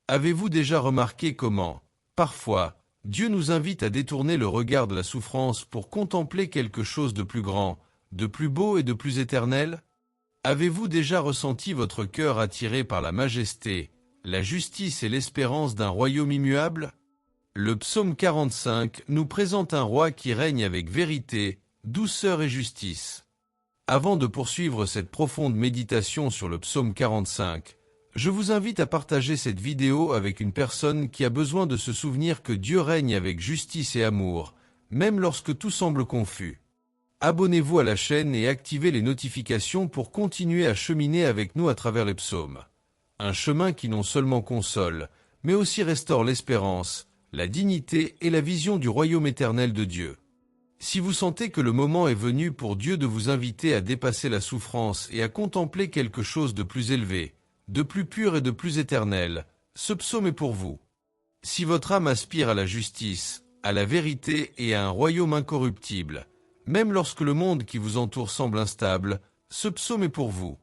Avez-vous déjà remarqué comment, parfois, Dieu nous invite à détourner le regard de la souffrance pour contempler quelque chose de plus grand, de plus beau et de plus éternel? Avez-vous déjà ressenti votre cœur attiré par la majesté, la justice et l'espérance d'un royaume immuable? Le psaume 45 nous présente un roi qui règne avec vérité, douceur et justice. Avant de poursuivre cette profonde méditation sur le psaume 45, je vous invite à partager cette vidéo avec une personne qui a besoin de se souvenir que Dieu règne avec justice et amour, même lorsque tout semble confus. Abonnez-vous à la chaîne et activez les notifications pour continuer à cheminer avec nous à travers les psaumes. Un chemin qui non seulement console, mais aussi restaure l'espérance, la dignité et la vision du royaume éternel de Dieu. Si vous sentez que le moment est venu pour Dieu de vous inviter à dépasser la souffrance et à contempler quelque chose de plus élevé, de plus pur et de plus éternel, ce psaume est pour vous. Si votre âme aspire à la justice, à la vérité et à un royaume incorruptible, même lorsque le monde qui vous entoure semble instable, ce psaume est pour vous.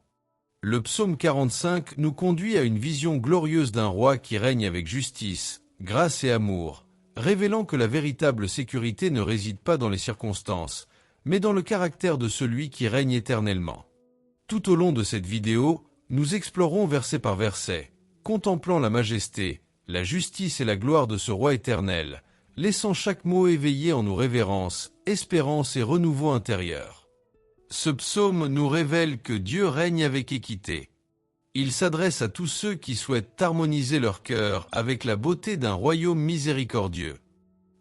Le psaume 45 nous conduit à une vision glorieuse d'un roi qui règne avec justice, grâce et amour, révélant que la véritable sécurité ne réside pas dans les circonstances, mais dans le caractère de celui qui règne éternellement. Tout au long de cette vidéo, nous explorons verset par verset, contemplant la majesté, la justice et la gloire de ce roi éternel, laissant chaque mot éveiller en nous révérence, espérance et renouveau intérieur. Ce psaume nous révèle que Dieu règne avec équité. Il s'adresse à tous ceux qui souhaitent harmoniser leur cœur avec la beauté d'un royaume miséricordieux.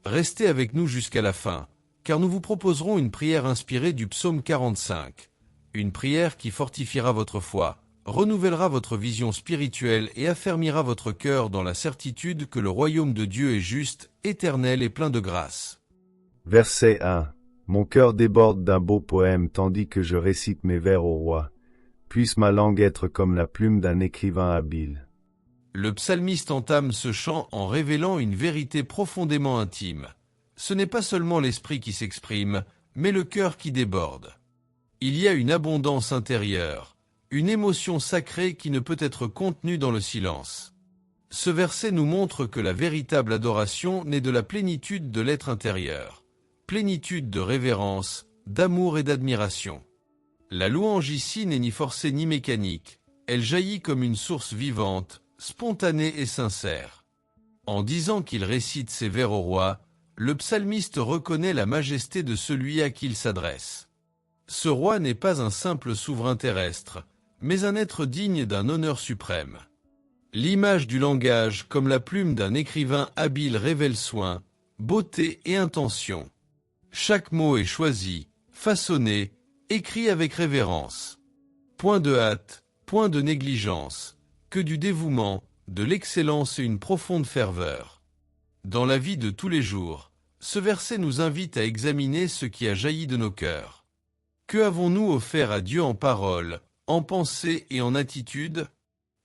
Restez avec nous jusqu'à la fin, car nous vous proposerons une prière inspirée du psaume 45. Une prière qui fortifiera votre foi, renouvellera votre vision spirituelle et affermira votre cœur dans la certitude que le royaume de Dieu est juste, éternel et plein de grâce. Verset 1. Mon cœur déborde d'un beau poème tandis que je récite mes vers au roi. Puisse ma langue être comme la plume d'un écrivain habile. Le psalmiste entame ce chant en révélant une vérité profondément intime. Ce n'est pas seulement l'esprit qui s'exprime, mais le cœur qui déborde. Il y a une abondance intérieure, une émotion sacrée qui ne peut être contenue dans le silence. Ce verset nous montre que la véritable adoration naît de la plénitude de l'être intérieur, plénitude de révérence, d'amour et d'admiration. La louange ici n'est ni forcée ni mécanique, elle jaillit comme une source vivante, spontanée et sincère. En disant qu'il récite ses vers au roi, le psalmiste reconnaît la majesté de celui à qui il s'adresse. Ce roi n'est pas un simple souverain terrestre, mais un être digne d'un honneur suprême. L'image du langage comme la plume d'un écrivain habile révèle soin, beauté et intention. Chaque mot est choisi, façonné, écrit avec révérence. Point de hâte, point de négligence, que du dévouement, de l'excellence et une profonde ferveur. Dans la vie de tous les jours, ce verset nous invite à examiner ce qui a jailli de nos cœurs. Que avons-nous offert à Dieu en parole, en pensée et en attitude?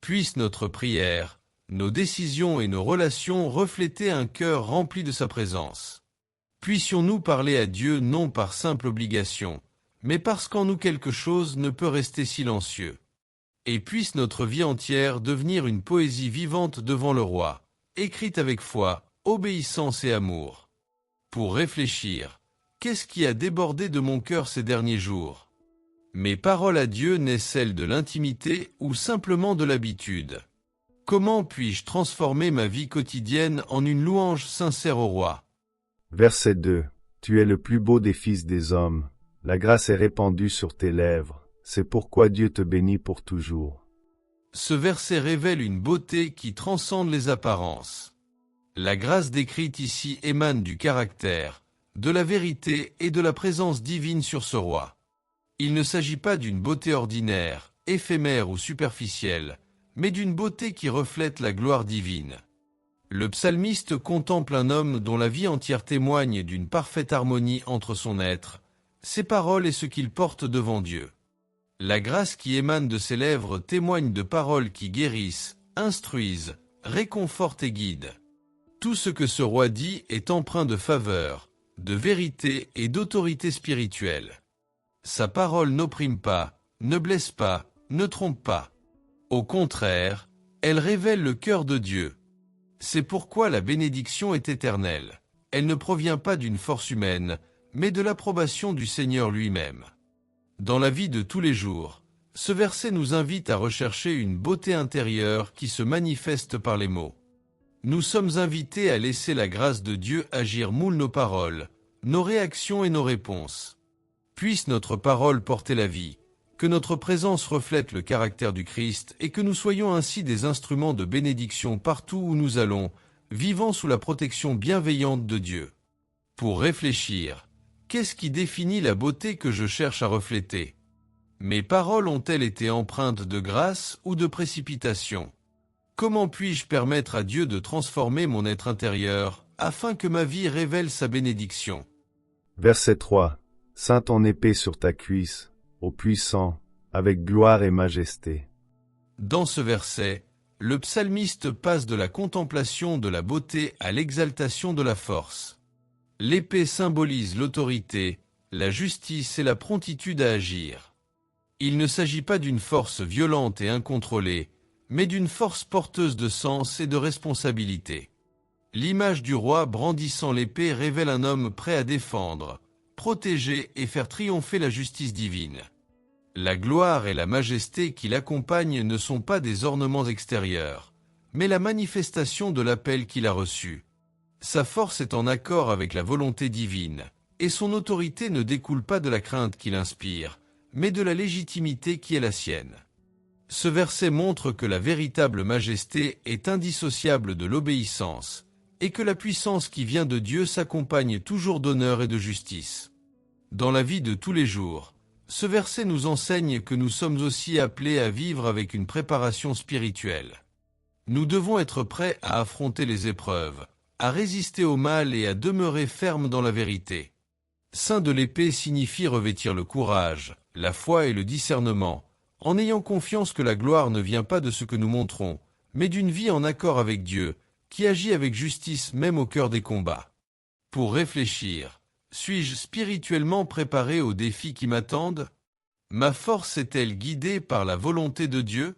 Puisse notre prière, nos décisions et nos relations refléter un cœur rempli de sa présence. Puissions-nous parler à Dieu non par simple obligation, mais parce qu'en nous quelque chose ne peut rester silencieux. Et puisse notre vie entière devenir une poésie vivante devant le roi, écrite avec foi, obéissance et amour. Pour réfléchir, qu'est-ce qui a débordé de mon cœur ces derniers jours? Mes paroles à Dieu naissent-elles de l'intimité ou simplement de l'habitude? Comment puis-je transformer ma vie quotidienne en une louange sincère au roi? Verset 2. Tu es le plus beau des fils des hommes. La grâce est répandue sur tes lèvres. C'est pourquoi Dieu te bénit pour toujours. Ce verset révèle une beauté qui transcende les apparences. La grâce décrite ici émane du caractère, de la vérité et de la présence divine sur ce roi. Il ne s'agit pas d'une beauté ordinaire, éphémère ou superficielle, mais d'une beauté qui reflète la gloire divine. Le psalmiste contemple un homme dont la vie entière témoigne d'une parfaite harmonie entre son être, ses paroles et ce qu'il porte devant Dieu. La grâce qui émane de ses lèvres témoigne de paroles qui guérissent, instruisent, réconfortent et guident. Tout ce que ce roi dit est empreint de faveur, de vérité et d'autorité spirituelle. Sa parole n'opprime pas, ne blesse pas, ne trompe pas. Au contraire, elle révèle le cœur de Dieu, C'est pourquoi la bénédiction est éternelle. Elle ne provient pas d'une force humaine, mais de l'approbation du Seigneur lui-même. Dans la vie de tous les jours, ce verset nous invite à rechercher une beauté intérieure qui se manifeste par les mots. Nous sommes invités à laisser la grâce de Dieu agir moule nos paroles, nos réactions et nos réponses. Puisse notre parole porter la vie, que notre présence reflète le caractère du Christ et que nous soyons ainsi des instruments de bénédiction partout où nous allons, vivant sous la protection bienveillante de Dieu. Pour réfléchir, qu'est-ce qui définit la beauté que je cherche à refléter? Mes paroles ont-elles été empreintes de grâce ou de précipitation? Comment puis-je permettre à Dieu de transformer mon être intérieur, afin que ma vie révèle sa bénédiction? Verset 3. Ceins ton épée sur ta cuisse, ô puissant, avec gloire et majesté. Dans ce verset, le psalmiste passe de la contemplation de la beauté à l'exaltation de la force. L'épée symbolise l'autorité, la justice et la promptitude à agir. Il ne s'agit pas d'une force violente et incontrôlée, mais d'une force porteuse de sens et de responsabilité. L'image du roi brandissant l'épée révèle un homme prêt à défendre, protéger et faire triompher la justice divine. La gloire et la majesté qui l'accompagnent ne sont pas des ornements extérieurs, mais la manifestation de l'appel qu'il a reçu. Sa force est en accord avec la volonté divine, et son autorité ne découle pas de la crainte qu'il inspire, mais de la légitimité qui est la sienne. Ce verset montre que la véritable majesté est indissociable de l'obéissance, et que la puissance qui vient de Dieu s'accompagne toujours d'honneur et de justice. Dans la vie de tous les jours, ce verset nous enseigne que nous sommes aussi appelés à vivre avec une préparation spirituelle. Nous devons être prêts à affronter les épreuves, à résister au mal et à demeurer fermes dans la vérité. Ceint de l'épée signifie revêtir le courage, la foi et le discernement, en ayant confiance que la gloire ne vient pas de ce que nous montrons, mais d'une vie en accord avec Dieu, qui agit avec justice même au cœur des combats. Pour réfléchir, suis-je spirituellement préparé aux défis qui m'attendent? Ma force est-elle guidée par la volonté de Dieu?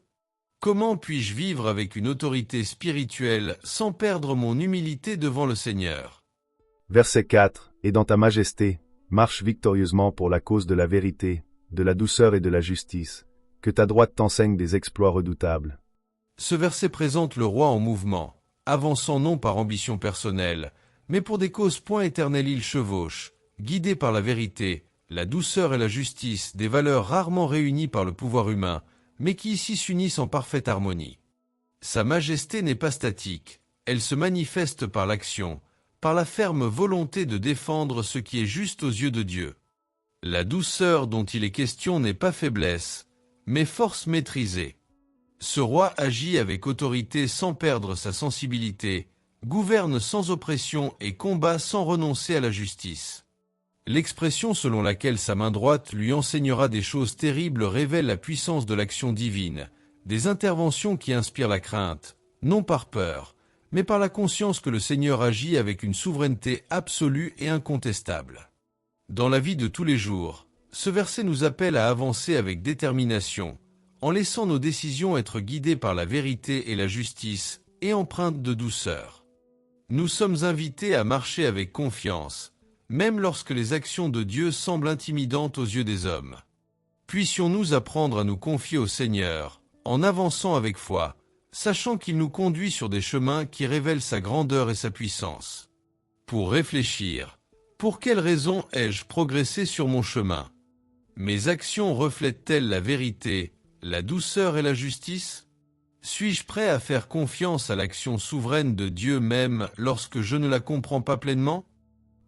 Comment puis-je vivre avec une autorité spirituelle sans perdre mon humilité devant le Seigneur? Verset 4. Et dans ta majesté, marche victorieusement pour la cause de la vérité, de la douceur et de la justice, que ta droite t'enseigne des exploits redoutables. Ce verset présente le roi en mouvement, avançant non par ambition personnelle, mais pour des causes point éternelles il chevauche, guidé par la vérité, la douceur et la justice, des valeurs rarement réunies par le pouvoir humain, mais qui ici s'unissent en parfaite harmonie. Sa majesté n'est pas statique, elle se manifeste par l'action, par la ferme volonté de défendre ce qui est juste aux yeux de Dieu. La douceur dont il est question n'est pas faiblesse, mais force maîtrisée. Ce roi agit avec autorité sans perdre sa sensibilité, gouverne sans oppression et combat sans renoncer à la justice. L'expression selon laquelle sa main droite lui enseignera des choses terribles révèle la puissance de l'action divine, des interventions qui inspirent la crainte, non par peur, mais par la conscience que le Seigneur agit avec une souveraineté absolue et incontestable. Dans la vie de tous les jours, ce verset nous appelle à avancer avec détermination, en laissant nos décisions être guidées par la vérité et la justice, et empreintes de douceur. Nous sommes invités à marcher avec confiance, même lorsque les actions de Dieu semblent intimidantes aux yeux des hommes. Puissions-nous apprendre à nous confier au Seigneur, en avançant avec foi, sachant qu'il nous conduit sur des chemins qui révèlent sa grandeur et sa puissance. Pour réfléchir, pour quelles raisons ai-je progressé sur mon chemin? Mes actions reflètent-elles la vérité, la douceur et la justice? Suis-je prêt à faire confiance à l'action souveraine de Dieu même lorsque je ne la comprends pas pleinement?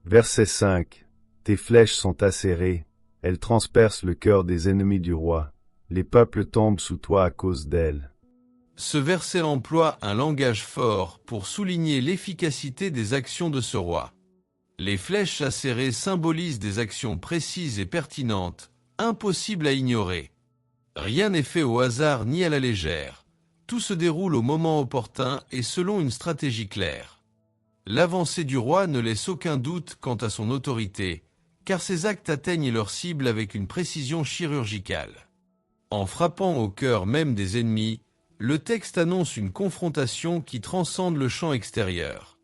Verset 5. Tes flèches sont acérées, elles transpercent le cœur des ennemis du roi. Les peuples tombent sous toi à cause d'elles. Ce verset emploie un langage fort pour souligner l'efficacité des actions de ce roi. Les flèches acérées symbolisent des actions précises et pertinentes, impossibles à ignorer. Rien n'est fait au hasard ni à la légère. Tout se déroule au moment opportun et selon une stratégie claire. L'avancée du roi ne laisse aucun doute quant à son autorité, car ses actes atteignent leur cible avec une précision chirurgicale. En frappant au cœur même des ennemis, le texte annonce une confrontation qui transcende le champ extérieur.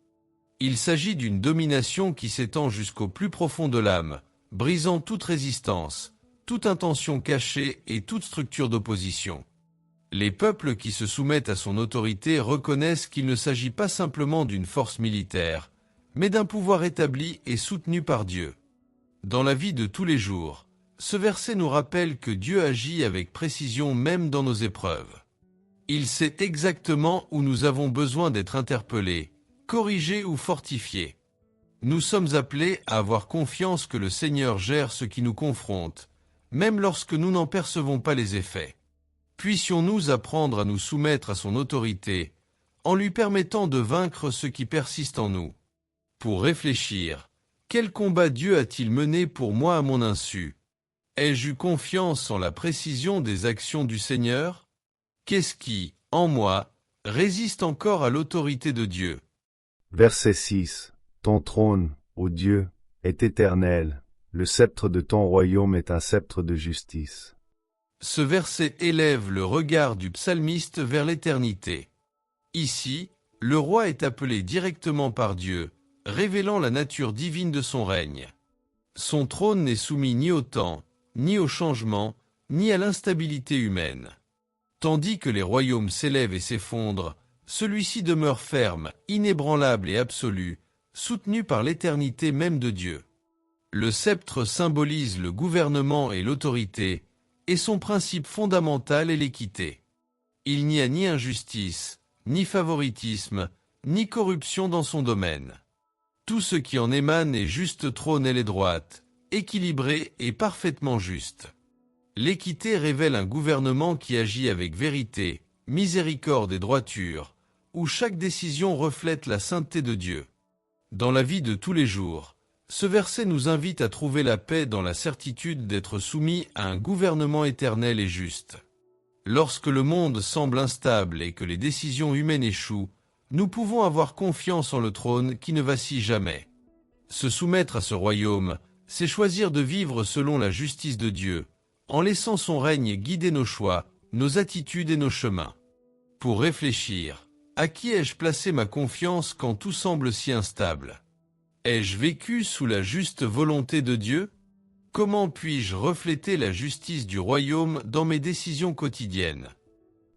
Il s'agit d'une domination qui s'étend jusqu'au plus profond de l'âme, brisant toute résistance, toute intention cachée et toute structure d'opposition. Les peuples qui se soumettent à son autorité reconnaissent qu'il ne s'agit pas simplement d'une force militaire, mais d'un pouvoir établi et soutenu par Dieu. Dans la vie de tous les jours, ce verset nous rappelle que Dieu agit avec précision même dans nos épreuves. Il sait exactement où nous avons besoin d'être interpellés, corrigés ou fortifiés. Nous sommes appelés à avoir confiance que le Seigneur gère ce qui nous confronte, même lorsque nous n'en percevons pas les effets. Puissions-nous apprendre à nous soumettre à son autorité, en lui permettant de vaincre ce qui persiste en nous. Pour réfléchir, quel combat Dieu a-t-il mené pour moi à mon insu? Ai-je eu confiance en la précision des actions du Seigneur? Qu'est-ce qui, en moi, résiste encore à l'autorité de Dieu? Verset 6. Ton trône, ô Dieu, est éternel. Le sceptre de ton royaume est un sceptre de justice. Ce verset élève le regard du psalmiste vers l'éternité. Ici, le roi est appelé directement par Dieu, révélant la nature divine de son règne. Son trône n'est soumis ni au temps, ni au changement, ni à l'instabilité humaine. Tandis que les royaumes s'élèvent et s'effondrent, celui-ci demeure ferme, inébranlable et absolu, soutenu par l'éternité même de Dieu. Le sceptre symbolise le gouvernement et l'autorité, et son principe fondamental est l'équité. Il n'y a ni injustice, ni favoritisme, ni corruption dans son domaine. Tout ce qui en émane est juste, trône elle est droite, équilibrée et parfaitement juste. L'équité révèle un gouvernement qui agit avec vérité, miséricorde et droiture, où chaque décision reflète la sainteté de Dieu. Dans la vie de tous les jours, ce verset nous invite à trouver la paix dans la certitude d'être soumis à un gouvernement éternel et juste. Lorsque le monde semble instable et que les décisions humaines échouent, nous pouvons avoir confiance en le trône qui ne vacille jamais. Se soumettre à ce royaume, c'est choisir de vivre selon la justice de Dieu, en laissant son règne guider nos choix, nos attitudes et nos chemins. Pour réfléchir, à qui ai-je placé ma confiance quand tout semble si instable? Ai-je vécu sous la juste volonté de Dieu? Comment puis-je refléter la justice du royaume dans mes décisions quotidiennes?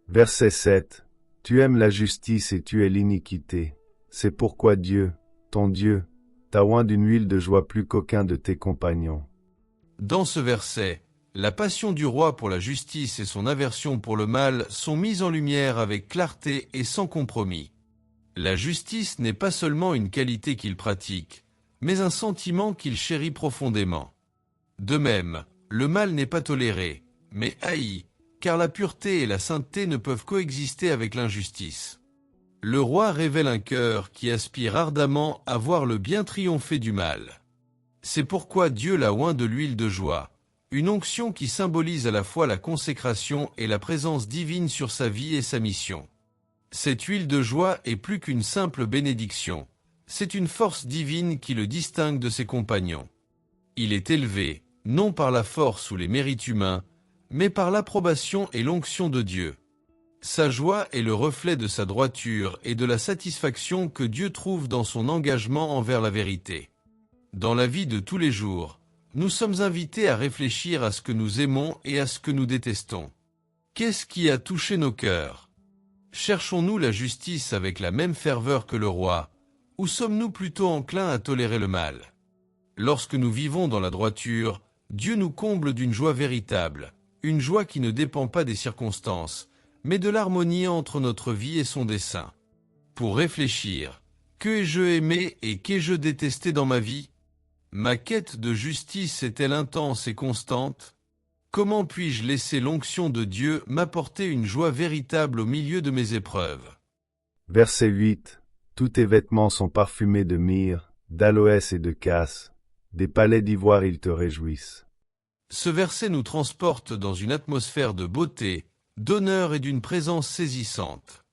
Verset 7. Tu aimes la justice et tu es l'iniquité. C'est pourquoi Dieu, ton Dieu, t'a oint d'une huile de joie plus qu'aucun de tes compagnons. Dans ce verset, la passion du roi pour la justice et son aversion pour le mal sont mises en lumière avec clarté et sans compromis. La justice n'est pas seulement une qualité qu'il pratique, mais un sentiment qu'il chérit profondément. De même, le mal n'est pas toléré, mais haï, car la pureté et la sainteté ne peuvent coexister avec l'injustice. Le roi révèle un cœur qui aspire ardemment à voir le bien triompher du mal. C'est pourquoi Dieu l'a oint de l'huile de joie, une onction qui symbolise à la fois la consécration et la présence divine sur sa vie et sa mission. Cette huile de joie est plus qu'une simple bénédiction, c'est une force divine qui le distingue de ses compagnons. Il est élevé, non par la force ou les mérites humains, mais par l'approbation et l'onction de Dieu. Sa joie est le reflet de sa droiture et de la satisfaction que Dieu trouve dans son engagement envers la vérité. Dans la vie de tous les jours, nous sommes invités à réfléchir à ce que nous aimons et à ce que nous détestons. Qu'est-ce qui a touché nos cœurs? Cherchons-nous la justice avec la même ferveur que le roi, ou sommes-nous plutôt enclins à tolérer le mal? Lorsque nous vivons dans la droiture, Dieu nous comble d'une joie véritable, une joie qui ne dépend pas des circonstances, mais de l'harmonie entre notre vie et son dessein. Pour réfléchir, que ai-je aimé et qu'ai-je détesté dans ma vie? Ma quête de justice est-elle intense et constante? Comment puis-je laisser l'onction de Dieu m'apporter une joie véritable au milieu de mes épreuves? Verset 8. Tous tes vêtements sont parfumés de myrrhe, d'aloès et de casses. Des palais d'ivoire ils te réjouissent. Ce verset nous transporte dans une atmosphère de beauté, d'honneur et d'une présence saisissante.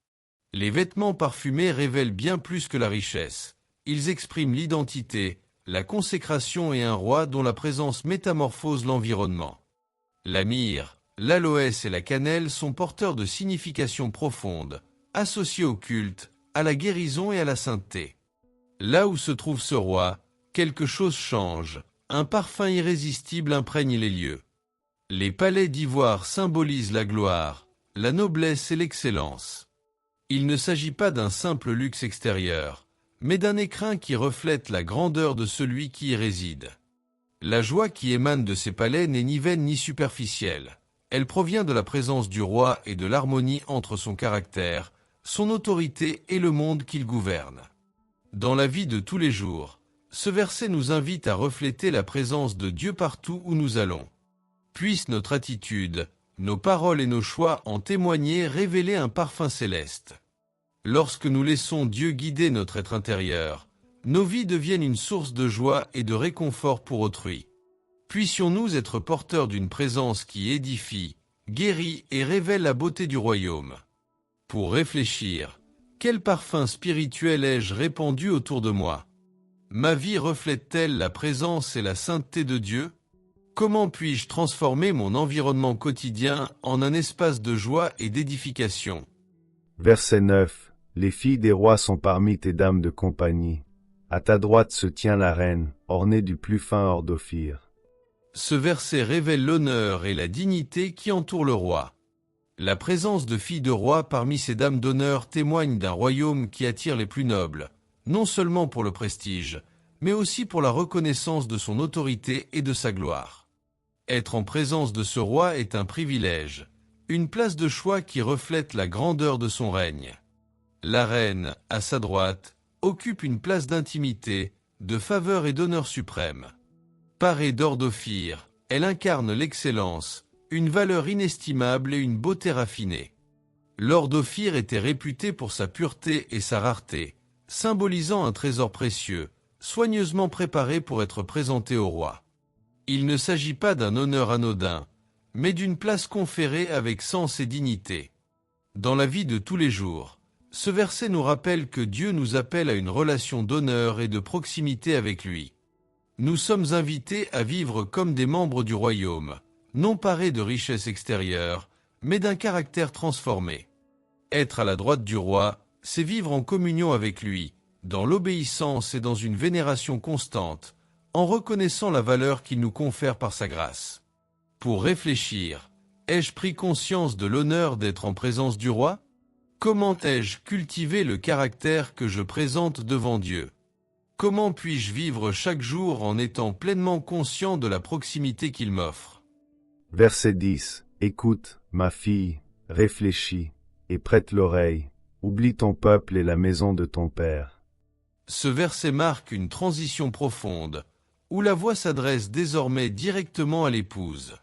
Les vêtements parfumés révèlent bien plus que la richesse. Ils expriment l'identité, la consécration et un roi dont la présence métamorphose l'environnement. La myrrhe, L'aloès et la cannelle sont porteurs de significations profondes, associées au culte, à la guérison et à la sainteté. Là où se trouve ce roi, quelque chose change, un parfum irrésistible imprègne les lieux. Les palais d'ivoire symbolisent la gloire, la noblesse et l'excellence. Il ne s'agit pas d'un simple luxe extérieur, mais d'un écrin qui reflète la grandeur de celui qui y réside. La joie qui émane de ces palais n'est ni vaine ni superficielle. Elle provient de la présence du roi et de l'harmonie entre son caractère, son autorité et le monde qu'il gouverne. Dans la vie de tous les jours, ce verset nous invite à refléter la présence de Dieu partout où nous allons. Puisse notre attitude, nos paroles et nos choix en témoigner, révéler un parfum céleste. Lorsque nous laissons Dieu guider notre être intérieur, nos vies deviennent une source de joie et de réconfort pour autrui. Puissions-nous être porteurs d'une présence qui édifie, guérit et révèle la beauté du royaume. Pour réfléchir, quel parfum spirituel ai-je répandu autour de moi? Ma vie reflète-t-elle la présence et la sainteté de Dieu? Comment puis-je transformer mon environnement quotidien en un espace de joie et d'édification? Verset 9. Les filles des rois sont parmi tes dames de compagnie. À ta droite se tient la reine, ornée du plus fin or d'Ophir. Ce verset révèle l'honneur et la dignité qui entourent le roi. La présence de filles de roi parmi ces dames d'honneur témoigne d'un royaume qui attire les plus nobles, non seulement pour le prestige, mais aussi pour la reconnaissance de son autorité et de sa gloire. Être en présence de ce roi est un privilège, une place de choix qui reflète la grandeur de son règne. La reine, à sa droite, occupe une place d'intimité, de faveur et d'honneur suprême. Parée d'or d'Ophir, elle incarne l'excellence, une valeur inestimable et une beauté raffinée. L'or d'Ophir était réputé pour sa pureté et sa rareté, symbolisant un trésor précieux, soigneusement préparé pour être présenté au roi. Il ne s'agit pas d'un honneur anodin, mais d'une place conférée avec sens et dignité. Dans la vie de tous les jours, ce verset nous rappelle que Dieu nous appelle à une relation d'honneur et de proximité avec lui. Nous sommes invités à vivre comme des membres du royaume, non parés de richesses extérieures, mais d'un caractère transformé. Être à la droite du roi, c'est vivre en communion avec lui, dans l'obéissance et dans une vénération constante, en reconnaissant la valeur qu'il nous confère par sa grâce. Pour réfléchir, ai-je pris conscience de l'honneur d'être en présence du roi? Comment ai-je cultivé le caractère que je présente devant Dieu? Comment puis-je vivre chaque jour en étant pleinement conscient de la proximité qu'il m'offre? Verset 10. Écoute, ma fille, réfléchis, et prête l'oreille. Oublie ton peuple et la maison de ton père. Ce verset marque une transition profonde, où la voix s'adresse désormais directement à l'épouse.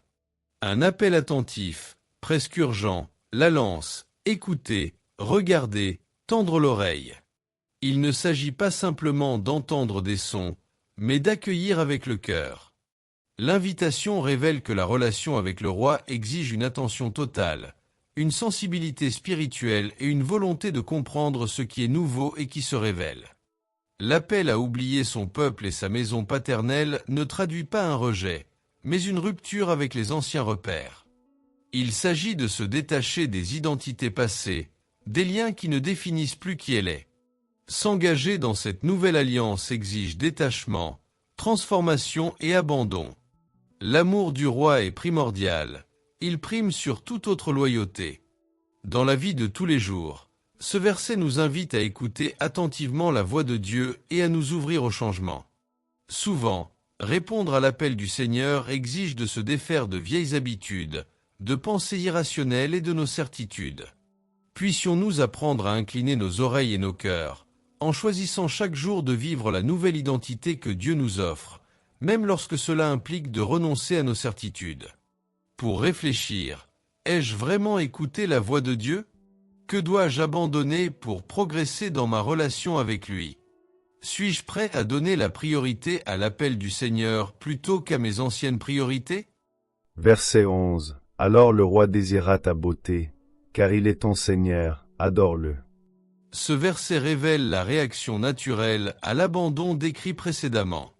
Un appel attentif, presque urgent, la lance, écoutez, regardez, tendre l'oreille. Il ne s'agit pas simplement d'entendre des sons, mais d'accueillir avec le cœur. L'invitation révèle que la relation avec le roi exige une attention totale, une sensibilité spirituelle et une volonté de comprendre ce qui est nouveau et qui se révèle. L'appel à oublier son peuple et sa maison paternelle ne traduit pas un rejet, mais une rupture avec les anciens repères. Il s'agit de se détacher des identités passées, des liens qui ne définissent plus qui elle est. S'engager dans cette nouvelle alliance exige détachement, transformation et abandon. L'amour du roi est primordial, il prime sur toute autre loyauté. Dans la vie de tous les jours, ce verset nous invite à écouter attentivement la voix de Dieu et à nous ouvrir au changement. Souvent, répondre à l'appel du Seigneur exige de se défaire de vieilles habitudes, de pensées irrationnelles et de nos certitudes. Puissions-nous apprendre à incliner nos oreilles et nos cœurs, en choisissant chaque jour de vivre la nouvelle identité que Dieu nous offre, même lorsque cela implique de renoncer à nos certitudes. Pour réfléchir, ai-je vraiment écouté la voix de Dieu? Que dois-je abandonner pour progresser dans ma relation avec lui? Suis-je prêt à donner la priorité à l'appel du Seigneur plutôt qu'à mes anciennes priorités? Verset 11. Alors le roi désira ta beauté, car il est ton Seigneur, adore-le. Ce verset révèle la réaction naturelle à l'abandon décrit précédemment.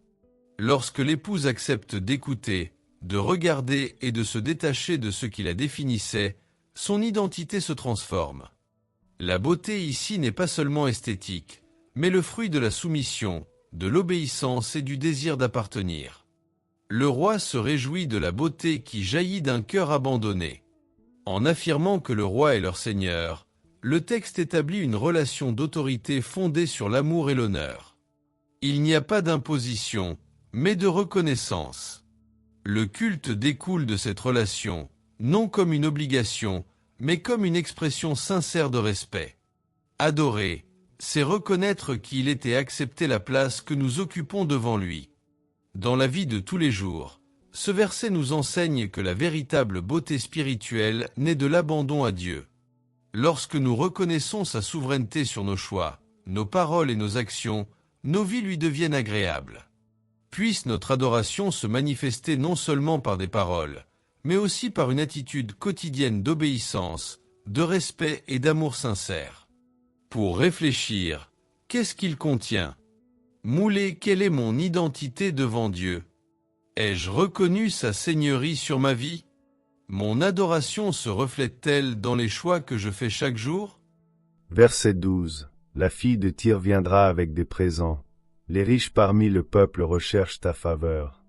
Lorsque l'épouse accepte d'écouter, de regarder et de se détacher de ce qui la définissait, son identité se transforme. La beauté ici n'est pas seulement esthétique, mais le fruit de la soumission, de l'obéissance et du désir d'appartenir. Le roi se réjouit de la beauté qui jaillit d'un cœur abandonné. En affirmant que le roi est leur seigneur, le texte établit une relation d'autorité fondée sur l'amour et l'honneur. Il n'y a pas d'imposition, mais de reconnaissance. Le culte découle de cette relation, non comme une obligation, mais comme une expression sincère de respect. Adorer, c'est reconnaître qu'il était accepter la place que nous occupons devant lui. Dans la vie de tous les jours, ce verset nous enseigne que la véritable beauté spirituelle naît de l'abandon à Dieu. Lorsque nous reconnaissons sa souveraineté sur nos choix, nos paroles et nos actions, nos vies lui deviennent agréables. Puisse notre adoration se manifester non seulement par des paroles, mais aussi par une attitude quotidienne d'obéissance, de respect et d'amour sincère. Pour réfléchir, qu'est-ce qu'il contient? Moulé, quelle est mon identité devant Dieu? Ai-je reconnu sa seigneurie sur ma vie? Mon adoration se reflète-t-elle dans les choix que je fais chaque jour? Verset 12. La fille de Tyr viendra avec des présents. Les riches parmi le peuple recherchent ta faveur.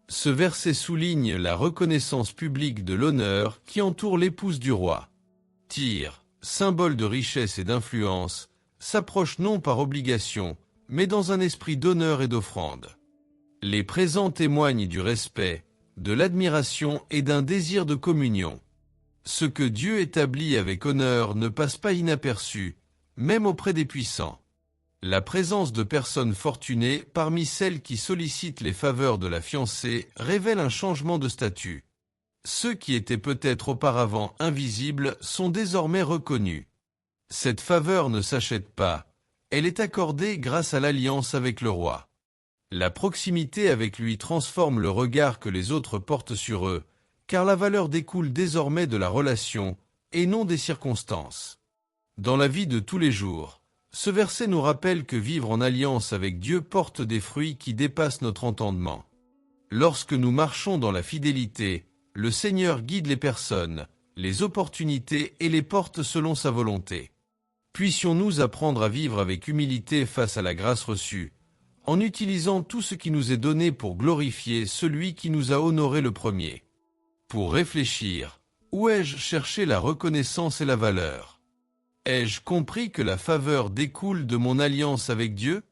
Ce verset souligne la reconnaissance publique de l'honneur qui entoure l'épouse du roi. Tyr, symbole de richesse et d'influence, s'approche non par obligation, mais dans un esprit d'honneur et d'offrande. Les présents témoignent du respect, de l'admiration et d'un désir de communion. Ce que Dieu établit avec honneur ne passe pas inaperçu, même auprès des puissants. La présence de personnes fortunées parmi celles qui sollicitent les faveurs de la fiancée révèle un changement de statut. Ceux qui étaient peut-être auparavant invisibles sont désormais reconnus. Cette faveur ne s'achète pas, elle est accordée grâce à l'alliance avec le roi. La proximité avec lui transforme le regard que les autres portent sur eux, car la valeur découle désormais de la relation et non des circonstances. Dans la vie de tous les jours, ce verset nous rappelle que vivre en alliance avec Dieu porte des fruits qui dépassent notre entendement. Lorsque nous marchons dans la fidélité, le Seigneur guide les personnes, les opportunités et les porte selon sa volonté. Puissions-nous apprendre à vivre avec humilité face à la grâce reçue, en utilisant tout ce qui nous est donné pour glorifier celui qui nous a honorés le premier. Pour réfléchir, où ai-je cherché la reconnaissance et la valeur? Ai-je compris que la faveur découle de mon alliance avec Dieu?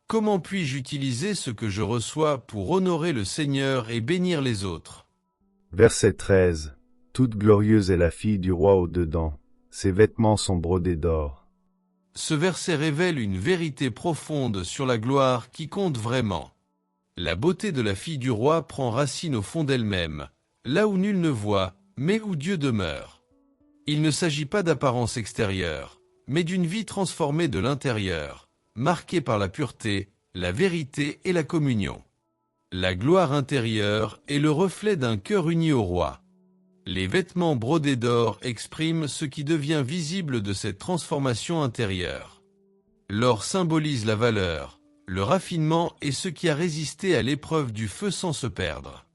Comment puis-je utiliser ce que je reçois pour honorer le Seigneur et bénir les autres? Verset 13. Toute glorieuse est la fille du roi au-dedans. Ses vêtements sont brodés d'or. Ce verset révèle une vérité profonde sur la gloire qui compte vraiment. La beauté de la fille du roi prend racine au fond d'elle-même, là où nul ne voit, mais où Dieu demeure. Il ne s'agit pas d'apparence extérieure, mais d'une vie transformée de l'intérieur, marquée par la pureté, la vérité et la communion. La gloire intérieure est le reflet d'un cœur uni au roi. Les vêtements brodés d'or expriment ce qui devient visible de cette transformation intérieure. L'or symbolise la valeur, le raffinement et ce qui a résisté à l'épreuve du feu sans se perdre.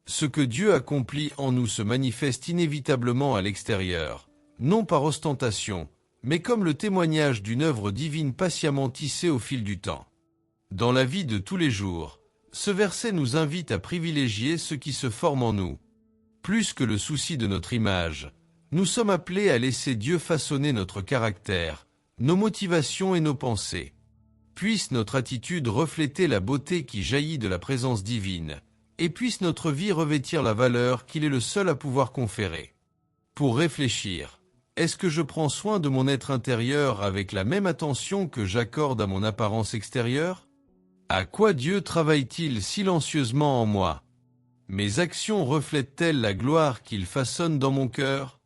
Ce que Dieu accomplit en nous se manifeste inévitablement à l'extérieur, non par ostentation, mais comme le témoignage d'une œuvre divine patiemment tissée au fil du temps. Dans la vie de tous les jours, ce verset nous invite à privilégier ce qui se forme en nous. Plus que le souci de notre image, nous sommes appelés à laisser Dieu façonner notre caractère, nos motivations et nos pensées. Puisse notre attitude refléter la beauté qui jaillit de la présence divine, et puisse notre vie revêtir la valeur qu'il est le seul à pouvoir conférer. Pour réfléchir, est-ce que je prends soin de mon être intérieur avec la même attention que j'accorde à mon apparence extérieure? À quoi Dieu travaille-t-il silencieusement en moi? Mes actions reflètent-elles la gloire qu'il façonne dans mon cœur?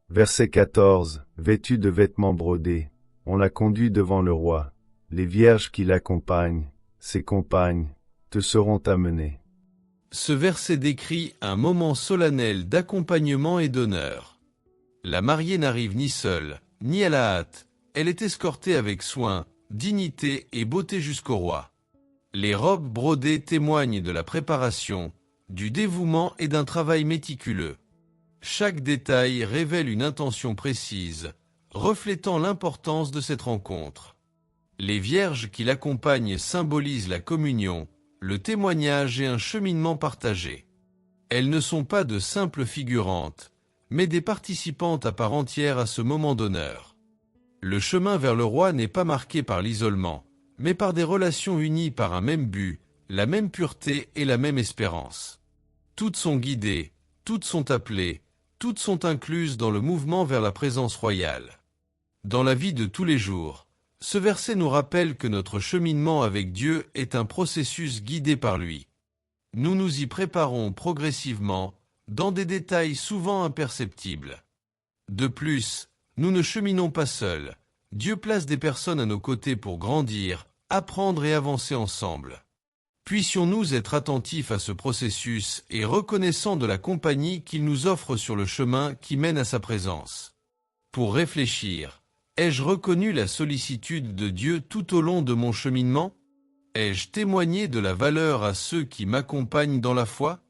Verset 14. Vêtue de vêtements brodés, on la conduit devant le roi. Les vierges qui l'accompagnent, ses compagnes, te seront amenées. Ce verset décrit un moment solennel d'accompagnement et d'honneur. La mariée n'arrive ni seule, ni à la hâte, elle est escortée avec soin, dignité et beauté jusqu'au roi. Les robes brodées témoignent de la préparation, du dévouement et d'un travail méticuleux. Chaque détail révèle une intention précise, reflétant l'importance de cette rencontre. Les vierges qui l'accompagnent symbolisent la communion, le témoignage et un cheminement partagé. Elles ne sont pas de simples figurantes, mais des participantes à part entière à ce moment d'honneur. Le chemin vers le roi n'est pas marqué par l'isolement, mais par des relations unies par un même but, la même pureté et la même espérance. Toutes sont guidées, toutes sont appelées, toutes sont incluses dans le mouvement vers la présence royale. Dans la vie de tous les jours, ce verset nous rappelle que notre cheminement avec Dieu est un processus guidé par lui. Nous nous y préparons progressivement, dans des détails souvent imperceptibles. De plus, nous ne cheminons pas seuls. Dieu place des personnes à nos côtés pour grandir, apprendre et avancer ensemble. Puissions-nous être attentifs à ce processus et reconnaissants de la compagnie qu'il nous offre sur le chemin qui mène à sa présence. Pour réfléchir, ai-je reconnu la sollicitude de Dieu tout au long de mon cheminement? Ai-je témoigné de la valeur à ceux qui m'accompagnent dans la foi?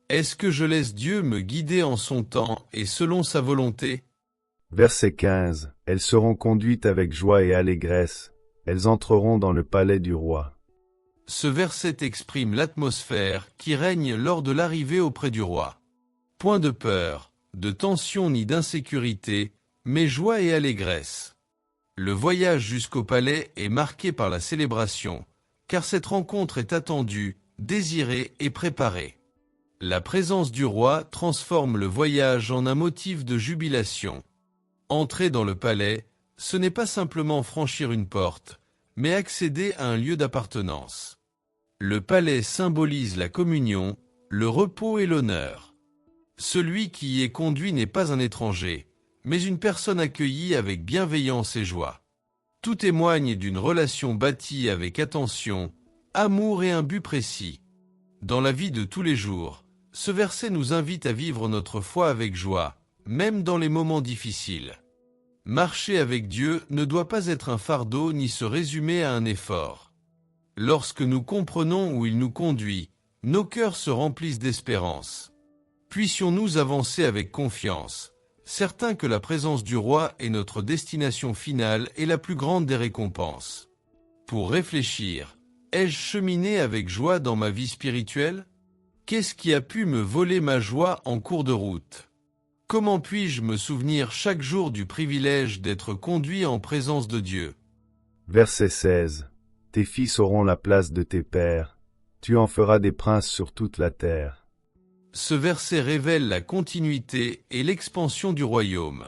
Est-ce que je laisse Dieu me guider en son temps et selon sa volonté? Verset 15. Elles seront conduites avec joie et allégresse. Elles entreront dans le palais du roi. Ce verset exprime l'atmosphère qui règne lors de l'arrivée auprès du roi. Point de peur, de tension ni d'insécurité, mais joie et allégresse. Le voyage jusqu'au palais est marqué par la célébration, car cette rencontre est attendue, désirée et préparée. La présence du roi transforme le voyage en un motif de jubilation. Entrer dans le palais, ce n'est pas simplement franchir une porte, mais accéder à un lieu d'appartenance. Le palais symbolise la communion, le repos et l'honneur. Celui qui y est conduit n'est pas un étranger, mais une personne accueillie avec bienveillance et joie. Tout témoigne d'une relation bâtie avec attention, amour et un but précis. Dans la vie de tous les jours, ce verset nous invite à vivre notre foi avec joie, même dans les moments difficiles. Marcher avec Dieu ne doit pas être un fardeau ni se résumer à un effort. Lorsque nous comprenons où il nous conduit, nos cœurs se remplissent d'espérance. Puissions-nous avancer avec confiance, certains que la présence du roi est notre destination finale et la plus grande des récompenses. Pour réfléchir, ai-je cheminé avec joie dans ma vie spirituelle? Qu'est-ce qui a pu me voler ma joie en cours de route? Comment puis-je me souvenir chaque jour du privilège d'être conduit en présence de Dieu? Verset 16. Tes fils auront la place de tes pères. Tu en feras des princes sur toute la terre. Ce verset révèle la continuité et l'expansion du royaume.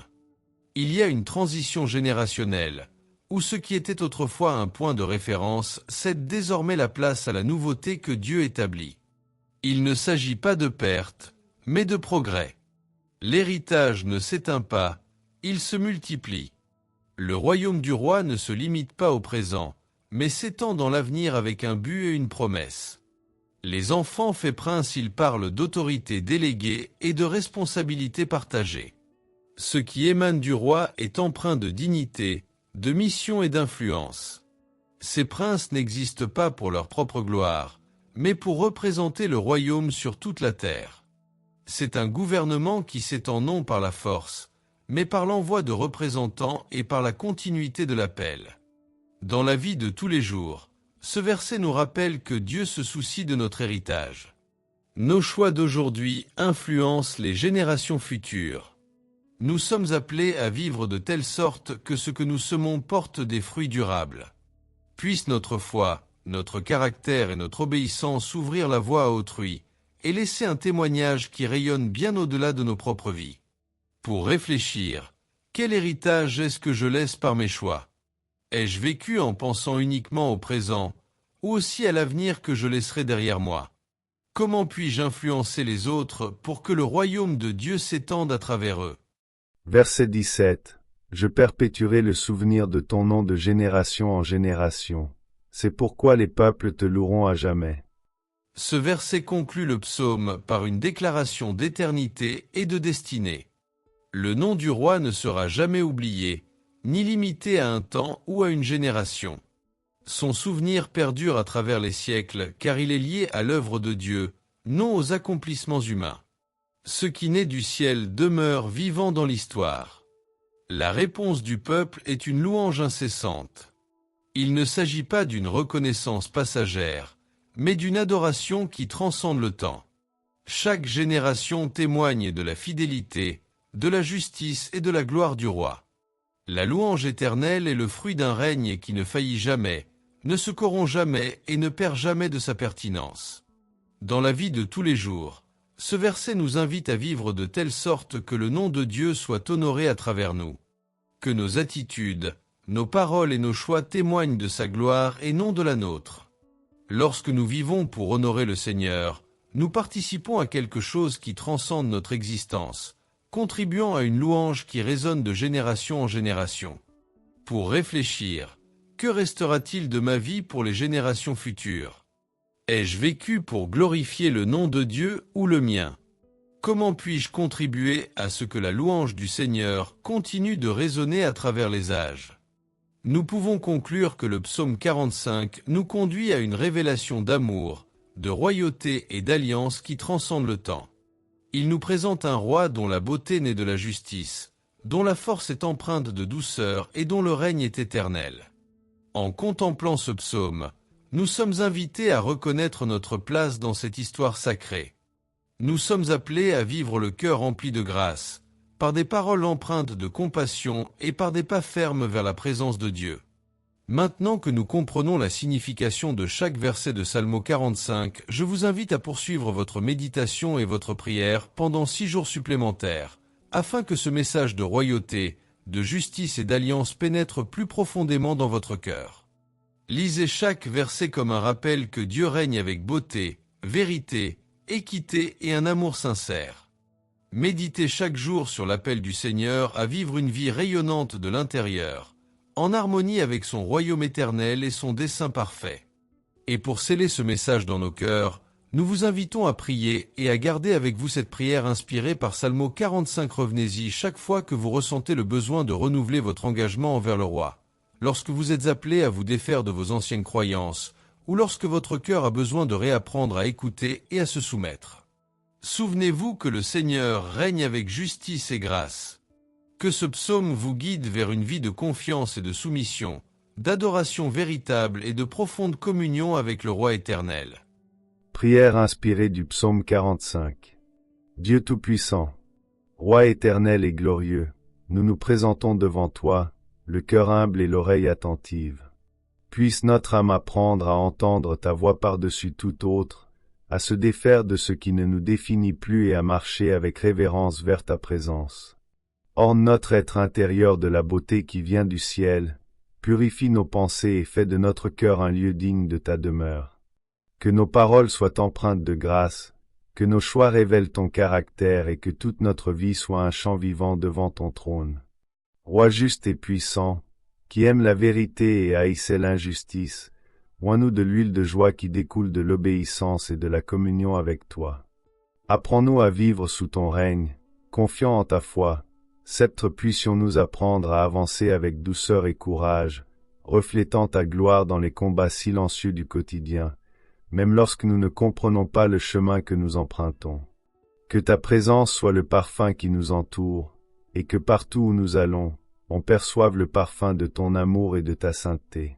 Il y a une transition générationnelle, où ce qui était autrefois un point de référence cède désormais la place à la nouveauté que Dieu établit. Il ne s'agit pas de perte, mais de progrès. L'héritage ne s'éteint pas, il se multiplie. Le royaume du roi ne se limite pas au présent, mais s'étend dans l'avenir avec un but et une promesse. Les enfants faits princes, ils parlent d'autorité déléguée et de responsabilité partagée. Ce qui émane du roi est empreint de dignité, de mission et d'influence. Ces princes n'existent pas pour leur propre gloire, mais pour représenter le royaume sur toute la terre. C'est un gouvernement qui s'étend non par la force, mais par l'envoi de représentants et par la continuité de l'appel. Dans la vie de tous les jours, ce verset nous rappelle que Dieu se soucie de notre héritage. Nos choix d'aujourd'hui influencent les générations futures. Nous sommes appelés à vivre de telle sorte que ce que nous semons porte des fruits durables. Puisse notre foi, notre caractère et notre obéissance ouvrir la voie à autrui et laisser un témoignage qui rayonne bien au-delà de nos propres vies. Pour réfléchir, quel héritage est-ce que je laisse par mes choix? Ai-je vécu en pensant uniquement au présent, ou aussi à l'avenir que je laisserai derrière moi? Comment puis-je influencer les autres pour que le royaume de Dieu s'étende à travers eux? Verset 17. Je perpétuerai le souvenir de ton nom de génération en génération. C'est pourquoi les peuples te loueront à jamais. Ce verset conclut le psaume par une déclaration d'éternité et de destinée. Le nom du roi ne sera jamais oublié, ni limité à un temps ou à une génération. Son souvenir perdure à travers les siècles car il est lié à l'œuvre de Dieu, non aux accomplissements humains. Ce qui naît du ciel demeure vivant dans l'histoire. La réponse du peuple est une louange incessante. Il ne s'agit pas d'une reconnaissance passagère, mais d'une adoration qui transcende le temps. Chaque génération témoigne de la fidélité, de la justice et de la gloire du roi. La louange éternelle est le fruit d'un règne qui ne faillit jamais, ne se corrompt jamais et ne perd jamais de sa pertinence. Dans la vie de tous les jours, ce verset nous invite à vivre de telle sorte que le nom de Dieu soit honoré à travers nous. Que nos attitudes, nos paroles et nos choix témoignent de sa gloire et non de la nôtre. Lorsque nous vivons pour honorer le Seigneur, nous participons à quelque chose qui transcende notre existence, contribuant à une louange qui résonne de génération en génération. Pour réfléchir, que restera-t-il de ma vie pour les générations futures? Ai-je vécu pour glorifier le nom de Dieu ou le mien? Comment puis-je contribuer à ce que la louange du Seigneur continue de résonner à travers les âges? Nous pouvons conclure que le psaume 45 nous conduit à une révélation d'amour, de royauté et d'alliance qui transcende le temps. Il nous présente un roi dont la beauté naît de la justice, dont la force est empreinte de douceur et dont le règne est éternel. En contemplant ce psaume, nous sommes invités à reconnaître notre place dans cette histoire sacrée. Nous sommes appelés à vivre le cœur rempli de grâce, par des paroles empreintes de compassion et par des pas fermes vers la présence de Dieu. Maintenant que nous comprenons la signification de chaque verset de Psalmo 45, je vous invite à poursuivre votre méditation et votre prière pendant 6 jours supplémentaires, afin que ce message de royauté, de justice et d'alliance pénètre plus profondément dans votre cœur. Lisez chaque verset comme un rappel que Dieu règne avec beauté, vérité, équité et un amour sincère. Méditez chaque jour sur l'appel du Seigneur à vivre une vie rayonnante de l'intérieur, en harmonie avec son royaume éternel et son dessein parfait. Et pour sceller ce message dans nos cœurs, nous vous invitons à prier et à garder avec vous cette prière inspirée par Psalmo 45. Revenez-y chaque fois que vous ressentez le besoin de renouveler votre engagement envers le roi, lorsque vous êtes appelé à vous défaire de vos anciennes croyances, ou lorsque votre cœur a besoin de réapprendre à écouter et à se soumettre. Souvenez-vous que le Seigneur règne avec justice et grâce. Que ce psaume vous guide vers une vie de confiance et de soumission, d'adoration véritable et de profonde communion avec le Roi éternel. Prière inspirée du psaume 45. Dieu Tout-Puissant, Roi éternel et glorieux, nous nous présentons devant toi, le cœur humble et l'oreille attentive. Puisse notre âme apprendre à entendre ta voix par-dessus toute autre, à se défaire de ce qui ne nous définit plus et à marcher avec révérence vers ta présence. Orne notre être intérieur de la beauté qui vient du ciel, purifie nos pensées et fais de notre cœur un lieu digne de ta demeure. Que nos paroles soient empreintes de grâce, que nos choix révèlent ton caractère et que toute notre vie soit un chant vivant devant ton trône. Roi juste et puissant, qui aime la vérité et haïssait l'injustice, oins-nous de l'huile de joie qui découle de l'obéissance et de la communion avec toi. Apprends-nous à vivre sous ton règne, confiant en ta foi. Sceptre, puissions-nous apprendre à avancer avec douceur et courage, reflétant ta gloire dans les combats silencieux du quotidien, même lorsque nous ne comprenons pas le chemin que nous empruntons. Que ta présence soit le parfum qui nous entoure, et que partout où nous allons, on perçoive le parfum de ton amour et de ta sainteté.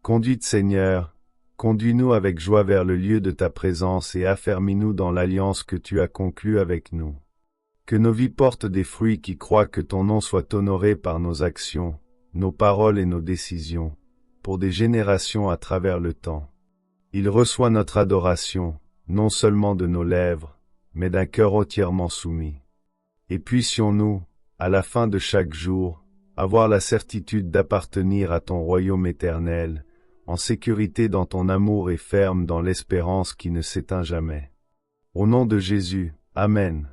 Conduite Seigneur, conduis-nous avec joie vers le lieu de ta présence et affermis-nous dans l'alliance que tu as conclue avec nous. Que nos vies portent des fruits qui croient que ton nom soit honoré par nos actions, nos paroles et nos décisions, pour des générations à travers le temps. Il reçoit notre adoration, non seulement de nos lèvres, mais d'un cœur entièrement soumis. Et puissions-nous, à la fin de chaque jour, avoir la certitude d'appartenir à ton royaume éternel, en sécurité dans ton amour et ferme dans l'espérance qui ne s'éteint jamais. Au nom de Jésus, Amen.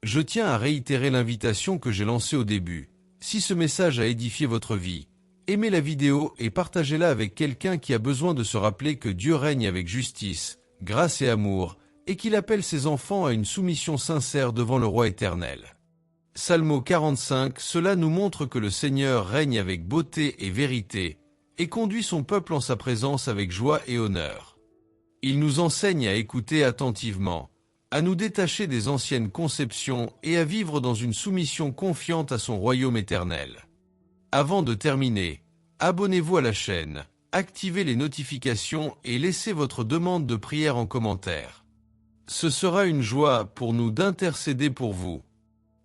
Je tiens à réitérer l'invitation que j'ai lancée au début. Si ce message a édifié votre vie, aimez la vidéo et partagez-la avec quelqu'un qui a besoin de se rappeler que Dieu règne avec justice, grâce et amour, et qu'il appelle ses enfants à une soumission sincère devant le Roi éternel. Psalmo 45, cela nous montre que le Seigneur règne avec beauté et vérité, et conduit son peuple en sa présence avec joie et honneur. Il nous enseigne à écouter attentivement, à nous détacher des anciennes conceptions et à vivre dans une soumission confiante à son royaume éternel. Avant de terminer, abonnez-vous à la chaîne, activez les notifications et laissez votre demande de prière en commentaire. Ce sera une joie pour nous d'intercéder pour vous.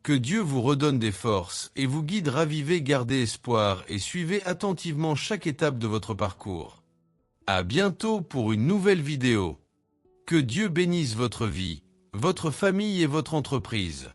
Que Dieu vous redonne des forces et vous guide, ravivez, gardez espoir et suivez attentivement chaque étape de votre parcours. À bientôt pour une nouvelle vidéo. Que Dieu bénisse votre vie, votre famille et votre entreprise.